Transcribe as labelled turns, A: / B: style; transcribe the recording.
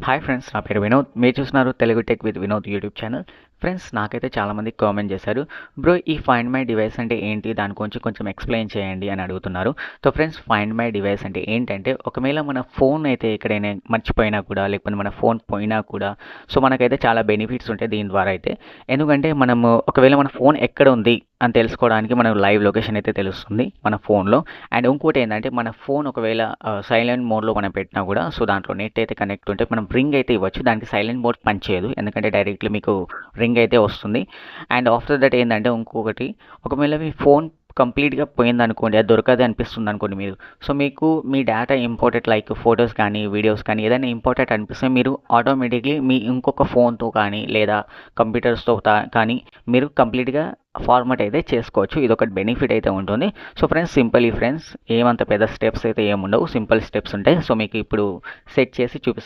A: Hi friends, నా పేరు వినోద్. మీరు చూస్తున్నారు Telugu tech with Vinod YouTube channel. Friends, నాకైతే చాలామంది కామెంట్ చేశారు, బ్రో ఈ ఫైండ్ మై డివైస్ అంటే ఏంటి, దాని గురించి కొంచెం ఎక్స్ప్లెయిన్ చేయండి అని అడుగుతున్నారు. So friends, find my device అంటే ఏంటంటే, ఒకవేళ మన ఫోన్ అయితే ఎక్కడైనా మర్చిపోయినా కూడా, లేకపోతే మన ఫోన్ పోయినా కూడా, సో మనకైతే చాలా బెనిఫిట్స్ ఉంటాయి దీని ద్వారా అయితే. ఎందుకంటే మనము ఒకవేళ మన ఫోన్ ఎక్కడ ఉంది అని తెలుసుకోవడానికి మనం లైవ్ లొకేషన్ అయితే తెలుస్తుంది మన ఫోన్లో. అండ్ ఇంకోటి ఏంటంటే, మన ఫోన్ ఒకవేళ సైలెంట్ మోడ్లో మనం పెట్టినా కూడా, సో దాంట్లో నెట్ అయితే కనెక్ట్ ఉంటే మనం రింగ్ అయితే ఇవ్వచ్చు. దానికి సైలెంట్ మోడ్ పనిచేయదు, ఎందుకంటే డైరెక్ట్లీ మీకు రింగ్ అయితే వస్తుంది. అండ్ ఆఫ్టర్ దట్ ఏంటంటే ఇంకొకటి, ఒకవేళ మీ ఫోన్ కంప్లీట్గా పోయిందనుకోండి, అది దొరకదు అనిపిస్తుంది అనుకోండి మీరు, సో మీకు మీ డేటా ఇంపార్టెంట్ లైక్ ఫొటోస్ కానీ వీడియోస్ కానీ ఏదైనా ఇంపార్టెంట్ అనిపిస్తే మీరు ఆటోమేటిక్లీ మీ ఇంకొక ఫోన్తో కానీ లేదా కంప్యూటర్స్తో కానీ మీరు కంప్లీట్గా ఫార్మాట్ అయితే చేసుకోవచ్చు. ఇది ఒకటి బెనిఫిట్ అయితే ఉంటుంది. సో ఫ్రెండ్స్, సింపుల్ ఫ్రెండ్స్, ఏమంత పెద్ద స్టెప్స్ అయితే ఏముండవు, సింపుల్ స్టెప్స్ ఉంటాయి. సో మీకు ఇప్పుడు సెట్ చేసి చూపిస్తాను.